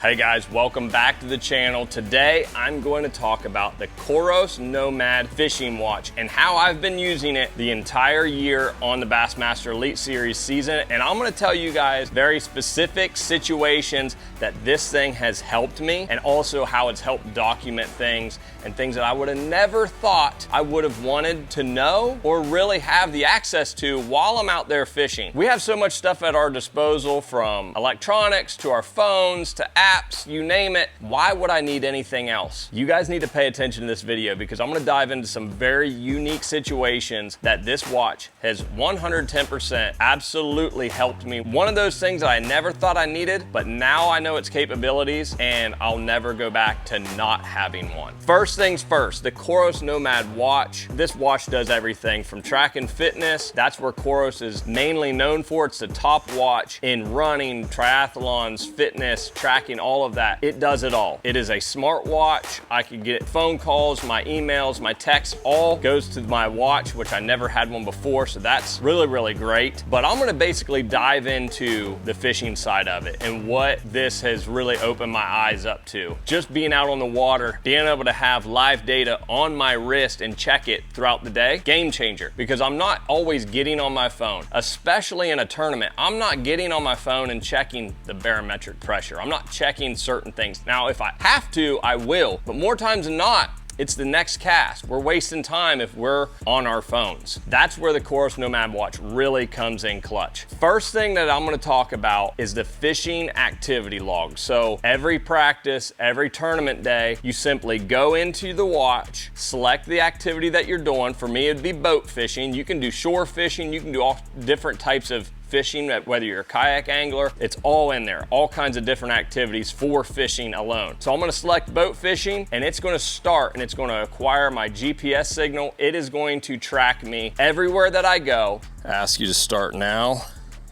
Hey guys, welcome back to the channel. Today I'm going to talk about the COROS NOMAD fishing watch and how I've been using it the entire year on the Bassmaster Elite Series season. And I'm going to tell you guys very specific situations that this thing has helped me, and also how it's helped document things and things that I would have never thought I would have wanted to know or really have the access to while I'm out there fishing. We have so much stuff at our disposal, from electronics to our phones to apps, you name it. Why would I need anything else? You guys need to pay attention to this video, because I'm going to dive into some very unique situations that this watch has 110% absolutely helped me. One of those things that I never thought I needed, but now I know its capabilities and I'll never go back to not having one. First things first, the COROS NOMAD watch. This watch does everything from track and fitness. That's where COROS is mainly known for. It's the top watch in running, triathlons, fitness, tracking, all of that. It does it all. It is a smart watch. I can get phone calls, my emails, my texts, all goes to my watch, which I never had one before, so that's really, really great. But I'm gonna basically dive into the fishing side of it and what this has really opened my eyes up to. Just being out on the water, being able to have live data on my wrist and check it throughout the day, game changer, because I'm not always getting on my phone, especially in a tournament. I'm not getting on my phone and checking the barometric pressure. I'm not checking certain things. Now, if I have to, I will, but more times than not, it's the next cast. We're wasting time if we're on our phones. That's where the COROS NOMAD watch really comes in clutch. First thing that I'm gonna talk about is the fishing activity log. So every practice, every tournament day, you simply go into the watch, select the activity that you're doing. For me, it'd be boat fishing. You can do shore fishing. You can do all different types of fishing, whether you're a kayak angler, it's all in there. All kinds of different activities for fishing alone. So I'm gonna select boat fishing, and it's gonna start, and it's gonna acquire my GPS signal. It is going to track me everywhere that I go. Ask you to start now.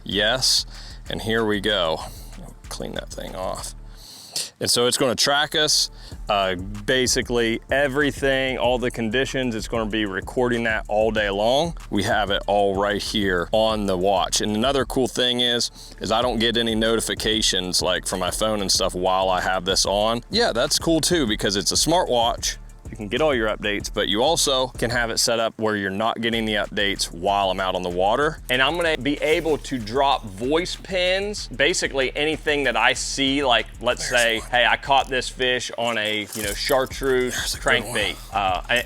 Yes, and here we go. Clean that thing off. And so it's gonna track us, basically everything, all the conditions. It's gonna be recording that all day long. We have it all right here on the watch. And another cool thing is I don't get any notifications like from my phone and stuff while I have this on. Yeah, that's cool too, because it's a smart watch. You can get all your updates, but you also can have it set up where you're not getting the updates while I'm out on the water. And I'm gonna be able to drop voice pins, basically anything that I see, like let's say, hey, I caught this fish on a chartreuse crankbait,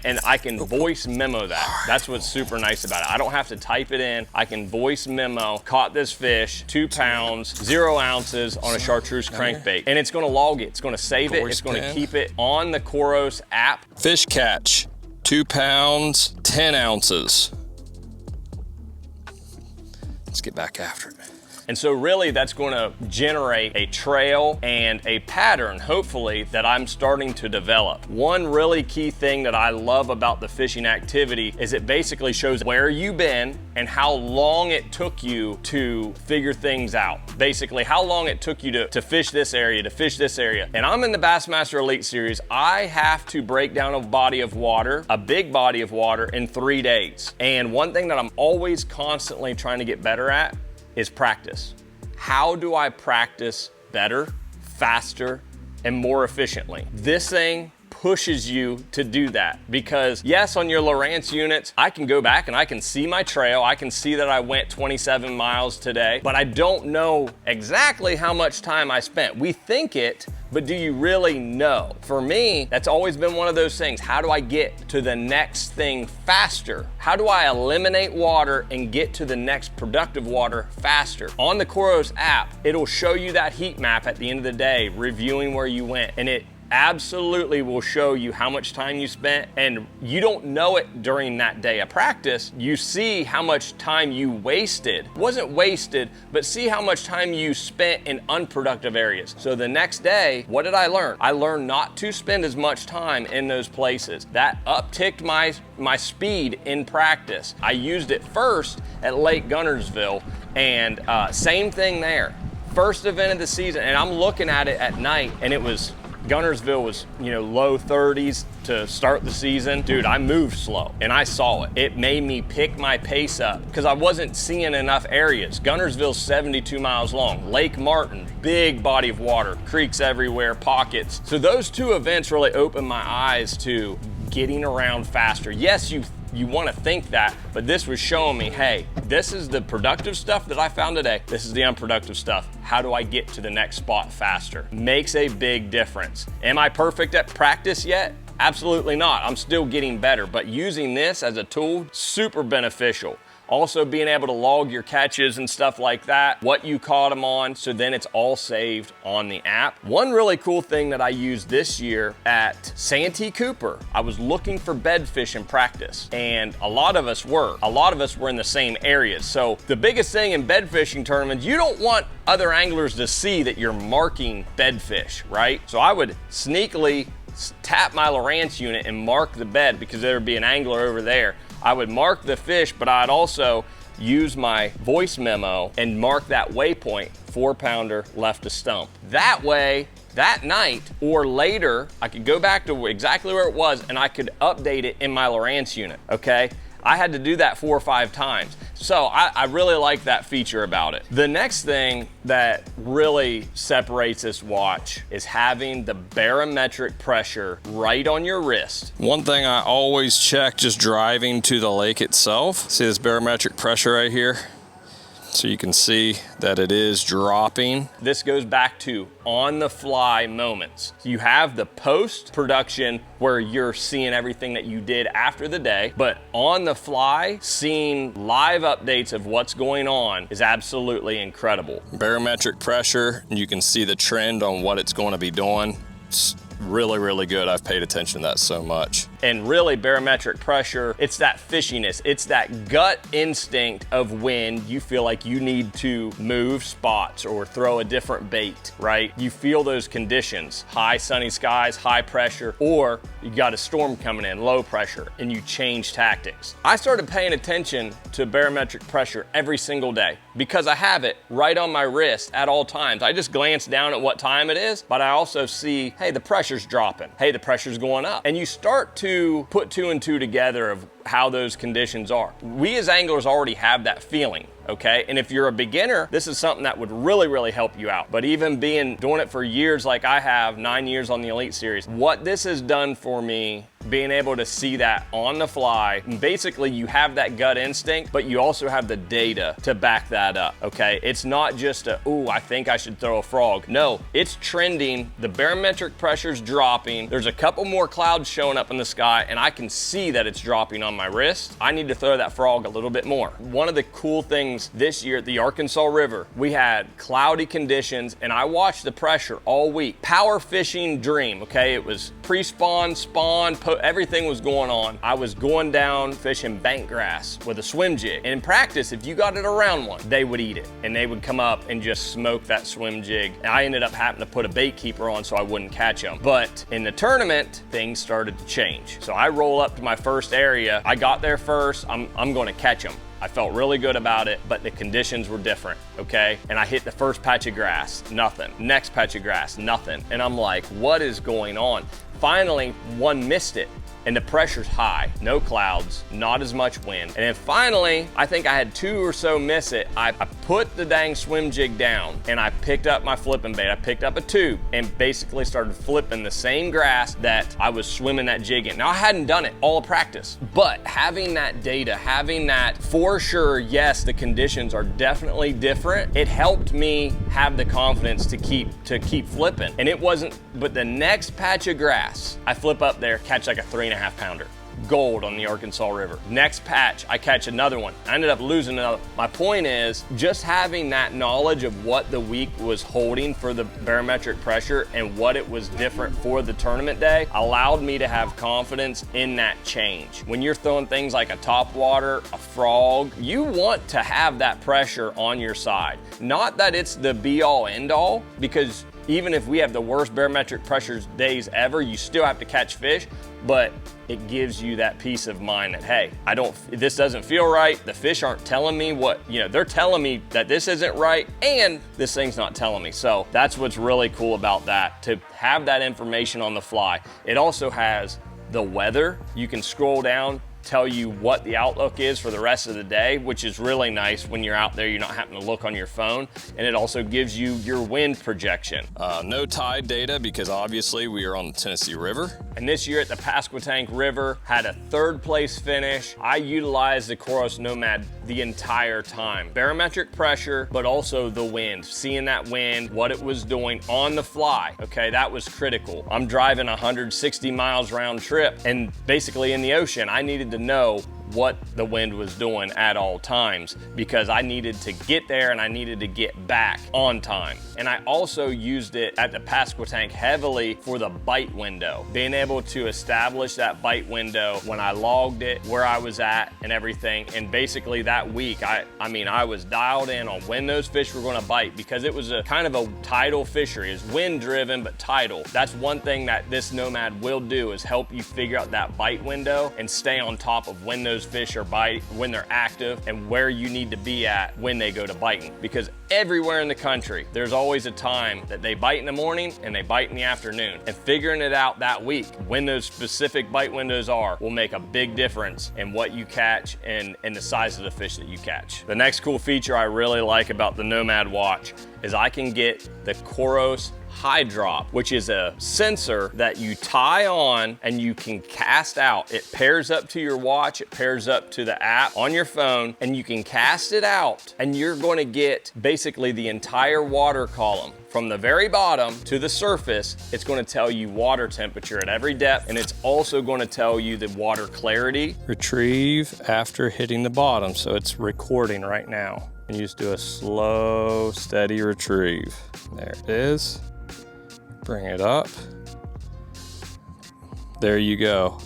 and I can voice memo that. That's what's super nice about it. I don't have to type it in. I can voice memo, caught this fish, 2 pounds, 0 ounces on a chartreuse crankbait. And it's gonna log it, it's gonna save it, it's gonna keep it on the COROS app. Fish catch, 2 pounds, 10 ounces. Let's get back after it. And so really that's going to generate a trail and a pattern, hopefully, that I'm starting to develop. One really key thing that I love about the fishing activity is it basically shows where you've been and how long it took you to figure things out. Basically, how long it took you to fish this area, to fish this area. And I'm in the Bassmaster Elite Series. I have to break down a body of water, a big body of water, in 3 days. And one thing that I'm always constantly trying to get better at is practice. How do I practice better, faster, and more efficiently? This thing pushes you to do that, because yes, on your Lowrance units, I can go back and I can see my trail. I can see that I went 27 miles today, but I don't know exactly how much time I spent. We think it, but do you really know? For me, that's always been one of those things. How do I get to the next thing faster? How do I eliminate water and get to the next productive water faster? On the COROS app, it'll show you that heat map at the end of the day, reviewing where you went, and it absolutely will show you how much time you spent, and you don't know it during that day of practice. You see how much time you wasted. It wasn't wasted, but see how much time you spent in unproductive areas. So the next day, what did I learn? I learned not to spend as much time in those places. That upticked my speed in practice. I used it first at Lake Guntersville, and same thing there. First event of the season, and I'm looking at it at night, and it was Guntersville was, you know, low 30s to start the season. Dude, I moved slow and I saw it. It made me pick my pace up because I wasn't seeing enough areas. Guntersville's 72 miles long. Lake Martin, big body of water, creeks everywhere, pockets. So those two events really opened my eyes to getting around faster. Yes, you want to think that, but this was showing me, hey, this is the productive stuff that I found today. This is the unproductive stuff. How do I get to the next spot faster? Makes a big difference. Am I perfect at practice yet? Absolutely not. I'm still getting better, but using this as a tool, super beneficial. Also being able to log your catches and stuff like that, what you caught them on, so then it's all saved on the app. One really cool thing that I used this year at Santee Cooper, I was looking for bedfish in practice, and a lot of us were in the same areas. So the biggest thing in bedfishing tournaments, you don't want other anglers to see that you're marking bedfish, right? So I would sneakily tap my Lowrance unit and mark the bed because there would be an angler over there. I would mark the fish, but I'd also use my voice memo and mark that waypoint, 4-pounder left to stump. That way, that night or later, I could go back to exactly where it was and I could update it in my Lowrance unit, okay? I had to do that 4 or 5 times. So I really like that feature about it. The next thing that really separates this watch is having the barometric pressure right on your wrist. One thing I always check just driving to the lake itself, see this barometric pressure right here? So you can see that it is dropping. This goes back to on-the-fly moments. You have the post-production where you're seeing everything that you did after the day, but on the fly, seeing live updates of what's going on is absolutely incredible. Barometric pressure, you can see the trend on what it's going to be doing. It's really, really good. I've paid attention to that so much. And really, barometric pressure, it's that fishiness. It's that gut instinct of when you feel like you need to move spots or throw a different bait, right? You feel those conditions, high sunny skies, high pressure, or you got a storm coming in, low pressure, and you change tactics. I started paying attention to barometric pressure every single day because I have it right on my wrist at all times. I just glance down at what time it is, but I also see, hey, the pressure's dropping. Hey, the pressure's going up. And you start to put 2 and 2 together of how those conditions are. We as anglers already have that feeling, okay? And if you're a beginner, this is something that would really, really help you out. But even doing it for years like I have, 9 years on the Elite Series, what this has done for me, being able to see that on the fly, basically you have that gut instinct, but you also have the data to back that up, okay? It's not just ooh, I think I should throw a frog. No, it's trending, the barometric pressure's dropping, there's a couple more clouds showing up in the sky, and I can see that it's dropping on my wrist. I need to throw that frog a little bit more. One of the cool things this year at the Arkansas River, we had cloudy conditions, and I watched the pressure all week. Power fishing dream, okay? It was pre-spawn, spawn, everything was going on. I was going down fishing bank grass with a swim jig. And in practice, if you got it around one, they would eat it. And they would come up and just smoke that swim jig. And I ended up having to put a bait keeper on so I wouldn't catch them. But in the tournament, things started to change. So I roll up to my first area. I got there first. I'm going to catch them. I felt really good about it, but the conditions were different, okay? And I hit the first patch of grass, nothing. Next patch of grass, nothing. And I'm like, what is going on? Finally, one missed it. And the pressure's high, no clouds, not as much wind. And then finally, I think I had 2 or so miss it. I put the dang swim jig down and I picked up my flipping bait. I picked up a tube and basically started flipping the same grass that I was swimming that jig in. Now I hadn't done it all practice, but having that data, having that for sure, yes, the conditions are definitely different. It helped me have the confidence to keep flipping. And it wasn't, but the next patch of grass, I flip up there, catch like a 3.5 pounder. Gold on the Arkansas River. Next patch, I catch another one. I ended up losing another. My point is, just having that knowledge of what the week was holding for the barometric pressure and what it was different for the tournament day allowed me to have confidence in that change. When you're throwing things like a topwater, a frog, you want to have that pressure on your side. Not that it's the be-all, end-all, because even if we have the worst barometric pressure days ever, you still have to catch fish, but it gives you that peace of mind that, hey, this doesn't feel right. The fish aren't telling me what, they're telling me that this isn't right, and this thing's not telling me. So that's what's really cool about that, to have that information on the fly. It also has the weather. You can scroll down, tell you what the outlook is for the rest of the day, which is really nice when you're out there, you're not having to look on your phone. And it also gives you your wind projection. No tide data because obviously we are on the Tennessee River. And this year at the Pasquotank River, had a 3rd place finish. I utilized the COROS NOMAD the entire time. Barometric pressure, but also the wind. Seeing that wind, what it was doing on the fly, okay, that was critical. I'm driving 160 miles round trip, and basically in the ocean, I needed to know what the wind was doing at all times, because I needed to get there and I needed to get back on time. And I also used it at the Pasquotank heavily for the bite window, being able to establish that bite window when I logged it, where I was at and everything. And basically that week, I was dialed in on when those fish were gonna bite, because it was a kind of a tidal fishery. It's wind driven, but tidal. That's one thing that this Nomad will do, is help you figure out that bite window and stay on top of when those fish are biting, when they're active, and where you need to be at when they go to biting. Because everywhere in the country, there's always a time that they bite in the morning and they bite in the afternoon. And figuring it out that week, when those specific bite windows are, will make a big difference in what you catch and the size of the fish that you catch. The next cool feature I really like about the Nomad watch is I can get the COROS HydroP, which is a sensor that you tie on and you can cast out. It pairs up to your watch, it pairs up to the app on your phone, and you can cast it out, and you're going to get basically the entire water column. From the very bottom to the surface, it's going to tell you water temperature at every depth, and it's also going to tell you the water clarity. Retrieve after hitting the bottom, so it's recording right now. And you just do a slow, steady retrieve. There it is. Bring it up. There you go.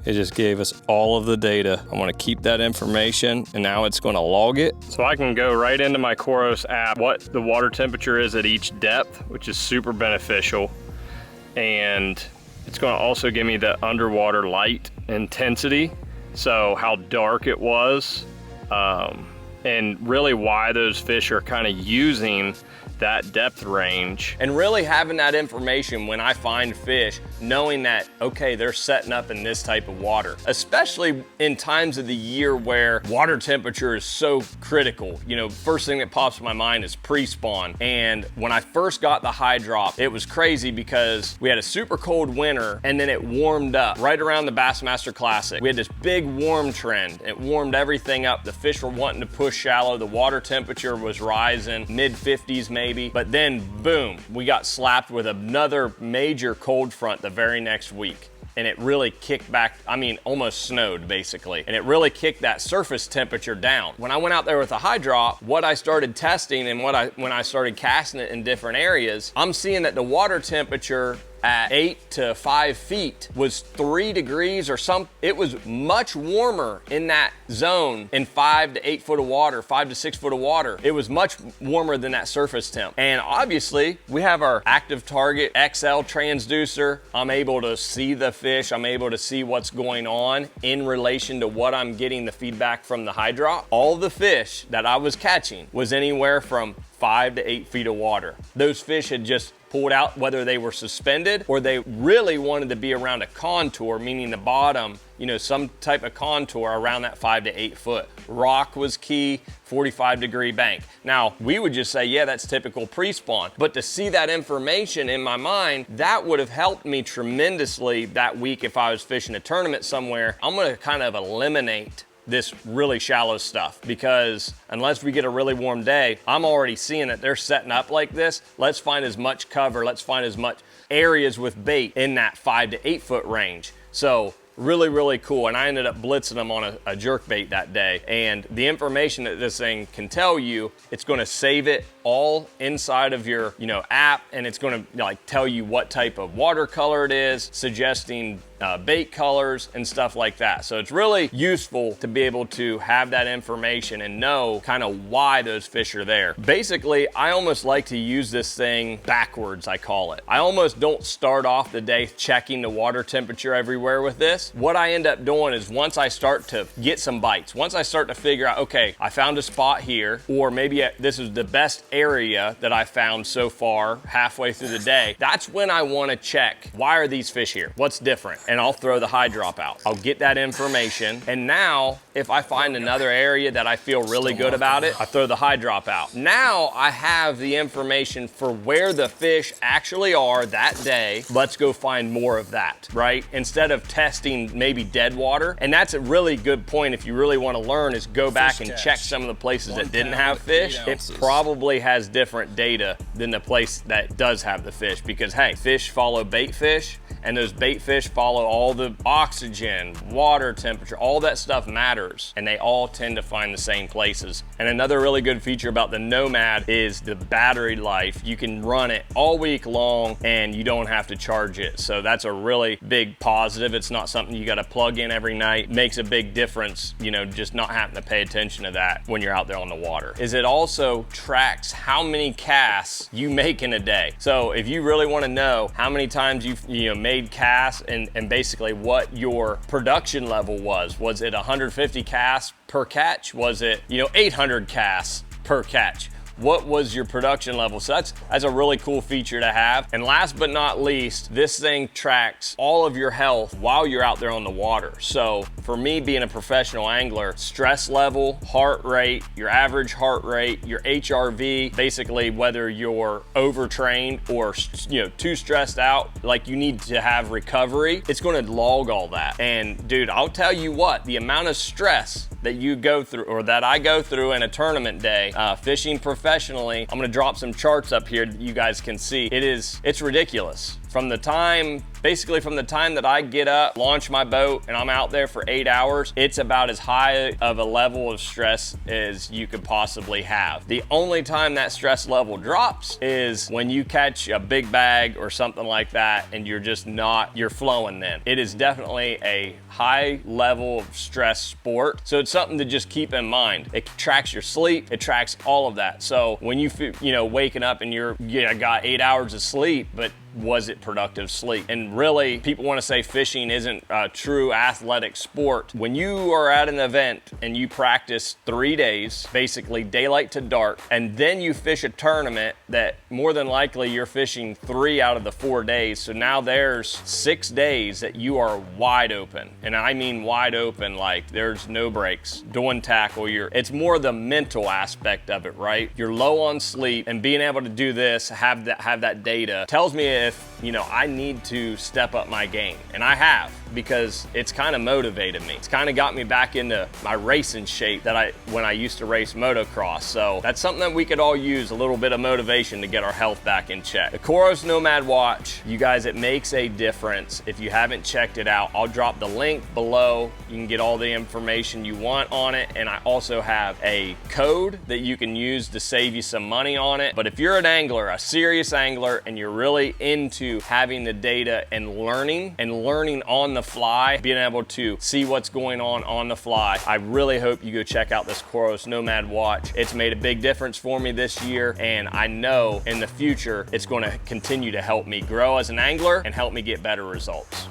It just gave us all of the data. I want to keep that information, and now it's going to log it. So I can go right into my COROS app, what the water temperature is at each depth, which is super beneficial. And it's going to also give me the underwater light intensity, so how dark it was, and really why those fish are kind of using that depth range. And really having that information when I find fish, knowing that, okay, they're setting up in this type of water, especially in times of the year where water temperature is so critical. First thing that pops in my mind is pre-spawn. And when I first got the HydroP, it was crazy because we had a super cold winter, and then it warmed up right around the Bassmaster Classic. We had this big warm trend. It warmed everything up. The fish were wanting to push shallow. The water temperature was rising, mid-50s maybe. But then, boom, we got slapped with another major cold front the very next week. And it really kicked back, almost snowed basically. And it really kicked that surface temperature down. When I went out there with the HydroP, what I started testing and when I started casting it in different areas, I'm seeing that the water temperature at 8 to 5 feet was 3 degrees or something. It was much warmer in that zone in 5 to 8 foot of water, 5 to 6 foot of water. It was much warmer than that surface temp. And obviously we have our active target XL transducer. I'm able to see the fish. I'm able to see what's going on in relation to what I'm getting the feedback from the HydroP. All the fish that I was catching was anywhere from 5 to 8 feet of water. Those fish had just pulled out, whether they were suspended or they really wanted to be around a contour, meaning the bottom, some type of contour around that 5 to 8 foot. Rock was key, 45-degree bank. Now, we would just say, yeah, that's typical pre-spawn. But to see that information in my mind, that would have helped me tremendously that week if I was fishing a tournament somewhere. I'm gonna kind of eliminate this really shallow stuff, because unless we get a really warm day, I'm already seeing that they're setting up like this. Let's find as much cover, let's find as much areas with bait in that 5 to 8 foot range. So really, really cool. And I ended up blitzing them on a jerk bait that day. And the information that this thing can tell you, it's going to save it all inside of your app, and it's going to tell you what type of water color it is, suggesting bait colors and stuff like that. So it's really useful to be able to have that information and know kind of why those fish are there. Basically, I almost like to use this thing backwards, I call it. I almost don't start off the day checking the water temperature everywhere with this. What I end up doing is once I start to get some bites, once I start to figure out, okay, I found a spot here, or maybe this is the best area that I found so far halfway through the day, that's when I want to check, why are these fish here? What's different? And I'll throw the HydroP out. I'll get that information. And now, if I find another area that I feel really good about it, I throw the HydroP out. Now I have the information for where the fish actually are that day. Let's go find more of that, right? Instead of testing maybe dead water. And that's a really good point if you really want to learn, is go back and check some of the places that didn't have fish. It probably has different data than the place that does have the fish, because hey, fish follow bait fish, and those bait fish follow all the oxygen, water temperature, all that stuff matters, and they all tend to find the same places. And another really good feature about the Nomad is the battery life. You can run it all week long and you don't have to charge it. So that's a really big positive. It's not something you got to plug in every night. Makes a big difference, you know, just not having to pay attention to that when you're out there on the water. Is it also tracks how many casts you make in a day. So if you really want to know how many times you've made casts and basically what your production level was it 150 casts per catch? Was it 800 casts per catch? What was your production level? So that's a really cool feature to have. And last but not least, this thing tracks all of your health while you're out there on the water. So for me, being a professional angler, stress level, heart rate, your average heart rate, your HRV, basically whether you're overtrained or too stressed out, like you need to have recovery, it's gonna log all that. And dude, I'll tell you what, the amount of stress that you go through, or that I go through in a tournament day, fishing professionally, I'm gonna drop some charts up here that you guys can see. It's ridiculous. Basically from the time that I get up, launch my boat, and I'm out there for 8 hours, it's about as high of a level of stress as you could possibly have. The only time that stress level drops is when you catch a big bag or something like that and you're flowing then. It is definitely a high level of stress sport. So it's something to just keep in mind. It tracks your sleep, it tracks all of that. So when you waking up and you got 8 hours of sleep, but was it productive sleep? And really, people want to say fishing isn't a true athletic sport. When you are at an event and you practice 3 days, basically daylight to dark, and then you fish a tournament that more than likely you're fishing 3 out of the 4 days. So now there's 6 days that you are wide open. And I mean wide open, like there's no breaks, doing tackle. It's more the mental aspect of it, right? You're low on sleep, and being able to do this, have that data, tells me if I need to step up my game. And I have, because it's kind of motivated me. It's kind of got me back into my racing shape when I used to race motocross. So that's something that we could all use, a little bit of motivation to get our health back in check. The COROS NOMAD watch, you guys, it makes a difference. If you haven't checked it out, I'll drop the link below. You can get all the information you want on it. And I also have a code that you can use to save you some money on it. But if you're an angler, a serious angler, and you're really into having the data and learning on the fly, being able to see what's going on the fly, I really hope you go check out this COROS NOMAD watch. It's made a big difference for me this year, and I know in the future it's going to continue to help me grow as an angler and help me get better results.